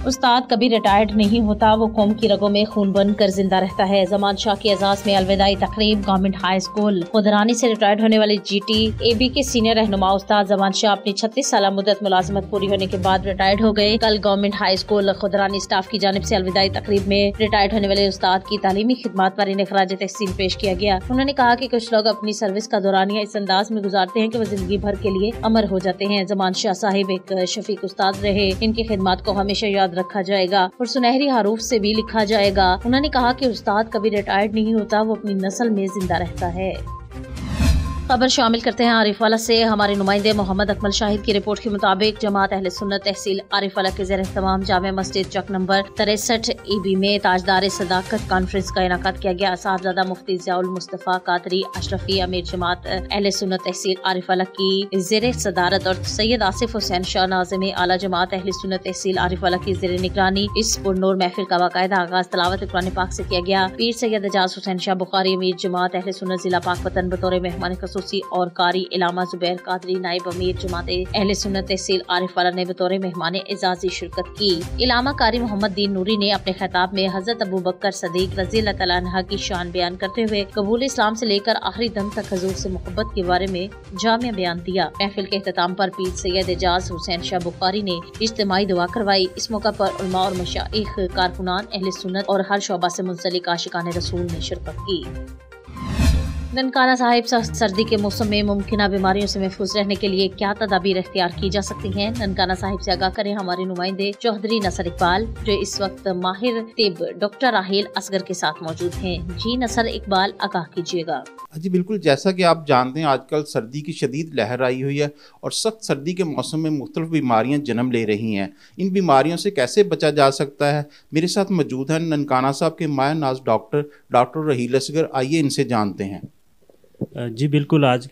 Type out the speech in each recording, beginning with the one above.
उस्ताद कभी रिटायर्ड नहीं होता, वो कौम की रगों में खून बनकर जिंदा रहता है। ज़मान शाह की एजाज में अलविदाई तकरीब गवर्नमेंट हाई स्कूल खुदरानी से रिटायर्ड होने वाले GTAB के सीनियर रहनुमा उस्ताद ज़मान शाह अपनी 36 साल मुद्दत मुलाजमत पूरी होने के बाद रिटायर्ड हो गए। कल गवर्नमेंट हाई स्कूल खुदरानी स्टाफ की जानिब से अलविदाई तकरीब में रिटायर्ड होने वाले उस्ताद की तालीमी खिदमात पर इन्हें खराज तहसीन पेश किया गया। उन्होंने कहा कि कुछ लोग अपनी सर्विस का दौरानिया इस अंदाज में गुजारते हैं कि वो जिंदगी भर के लिए अमर हो जाते हैं। ज़मान शाह साहिब एक शफीक उस्ताद रहे, इनकी खिदमत को हमेशा याद रखा जाएगा और सुनहरी हरूफ से भी लिखा जाएगा। उन्होंने कहा कि उस्ताद कभी रिटायर्ड नहीं होता, वो अपनी नस्ल में जिंदा रहता है। खबर शामिल करते हैं आरिफवाला से। हमारे नुमाइंदे मोहम्मद अकमल शाहिद की रिपोर्ट के मुताबिक जमात अहले सुन्नत तहसील आरिफवाला के ज़ेर एहतमाम जामे मस्जिद चक नंबर 63 EB में ताजदार सदाकत कॉन्फ्रेंस का इनाकाद किया गया। साहबजादा मुफ्ती ज़ियाउल मुस्तफ़ा कादरी अशरफी अमीर जमात अहले सुन्नत तहसील आरिफवाला की ज़ेर सदारत और सैयद आसिफ हुसैन शाह नाज़िम आला जमात अहले सुन्नत तहसील आरिफवाला की ज़ेर निगरानी इस पुरनूर महफिल का बाकायदा आगाज तलावत कुरान पाक से किया गया। पीर सैयद एजाज हुसैन शाह बुखारी अमीर जमात अहले सुन्नत जिला पाकपतन बतौर मेहमान और कारी इलामा जुबैर कादरी नायब अमीर जमात अहले सुन्नत तहसील आरिफवाला ने बतौर मेहमान एजाजी शिरकत की। इलामा कारी मोहम्मद दीन नूरी ने अपने खिताब में हजरत अबू बकर सदीक रज़ी अल्लाह तआला अन्हा की शान बयान करते हुए कबूल इस्लाम से लेकर आखिरी दम तक हजूर से मोहब्बत के बारे में जामिया बयान दिया। महफिल के अख्ताम पर पीर सैयद एजाज हुसैन शाह बुखारी ने इज्तिमाई दुआ करवाई। इस मौका पर उलमा और मशाइख, कारकुनान अहले सुन्नत और हर शोबा से मुंसलिक आशिकाने रसूल ने शिरकत की। ननकाना साहिब सर्दी के मौसम में मुमकिन बीमारियों से महफूज रहने के लिए क्या तदाबीर इख्तियार की जा सकती हैं? ननकाना साहिब से आगाह करें हमारे नुमाइंदे चौधरी नसर इकबाल, जो इस वक्त माहिर तिब डॉक्टर राहिल असगर के साथ मौजूद हैं। जी नसर इकबाल, आगाह कीजिएगा। जी बिल्कुल, जैसा कि आप जानते हैं आजकल सर्दी की शदीद लहर आई हुई है और सख्त सर्दी के मौसम में मुख्तलिफ बीमारियां जन्म ले रही हैं। इन बीमारियों से कैसे बचा जा सकता है? मेरे साथ मौजूद हैं ननकाना साहब के माया नाज डॉक्टर राहिल असगर। आइए इनसे जानते हैं। जी बिल्कुल, आज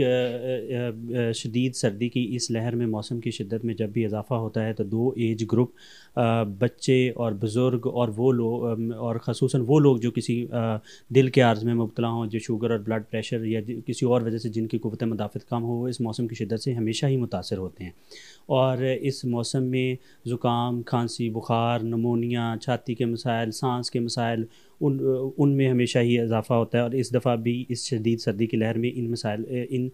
शदीद सर्दी की इस लहर में मौसम की शिद्दत में जब भी इजाफ़ा होता है तो दो एज ग्रुप, बच्चे और बुज़ुर्ग और वो लोग और ख़ुसूसन वो लोग जो किसी दिल के आर्ज़ में मुब्तला हों, जो शुगर और ब्लड प्रेशर या किसी और वजह से जिनकी क़ुव्वत मुदाफ़त कम हो, वो इस मौसम की शिद्दत से हमेशा ही मुतासर होते हैं। और इस मौसम में ज़ुकाम, खांसी, बुखार, नमोनिया, छाती के मसाइल, सांस के मसाइल उनमें हमेशा ही इजाफ़ा होता है। और इस दफ़ा भी इस शदीद सर्दी की लहर में इन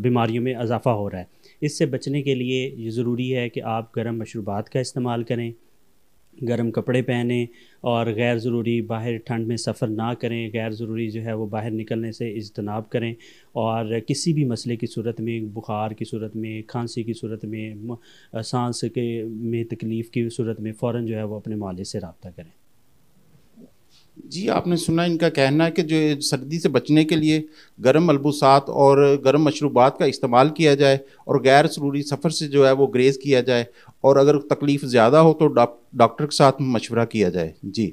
बीमारियों में इजाफ़ा हो रहा है। इससे बचने के लिए ये ज़रूरी है कि आप गर्म मशरूबात का इस्तेमाल करें, गर्म कपड़े पहनें और गैर ज़रूरी बाहर ठंड में सफ़र ना करें। गैर ज़रूरी जो है वो बाहर निकलने से इज्तनाब करें और किसी भी मसले की सूरत में, बुखार की सूरत में, खांसी की सूरत में, सांस में तकलीफ़ की सूरत में फ़ौरन जो है वो अपने मालिक से रब्ता करें। जी, आपने सुना इनका कहना है कि जो सर्दी से बचने के लिए गर्म मलबूसात और गर्म मशरूबात का इस्तेमाल किया जाए और गैर ज़रूरी सफ़र से जो है वो ग्रेज़ किया जाए और अगर तकलीफ़ ज़्यादा हो तो डॉक्टर के साथ मशवरा किया जाए। जी।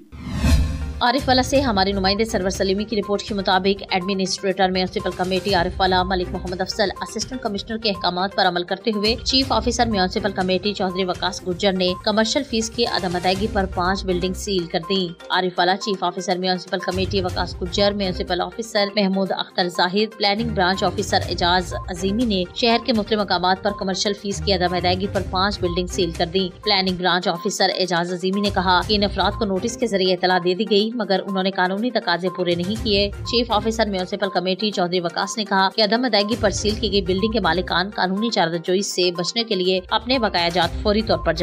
आरिफवाला से हमारे नुमाइंदे सरवर सलीमी की रिपोर्ट के मुताबिक administrator municipal committee Arifwala Malik Mohammad Afzal assistant commissioner के अहकामात पर अमल करते हुए chief officer municipal committee Chaudhry Waqas Gujjar ने कमर्शियल फीस की अदम अदायगी पर 5 बिल्डिंग सील कर दी। Arifwala chief officer municipal committee Waqas Gujjar, municipal officer Mahmood Akhtar Zahid, planning branch officer Ejaz Azimi ने शहर के मुख्तलिफ मकामात पर कमर्शियल फीस की अदम अदायगी पर 5 बिल्डिंग सील कर दी। Planning branch officer Ejaz Azimi ने कहा कि इन अफराद को नोटिस के जरिए इतला दे दी गई मगर उन्होंने कानूनी तकाजे पूरे नहीं किए। Chief officer municipal committee Chaudhry Waqas ने कहा कि अदम अदायगी पर सील की गई बिल्डिंग के मालिकान कानूनी चाराजोई से बचने के लिए अपने बकायाजात फौरी तौर पर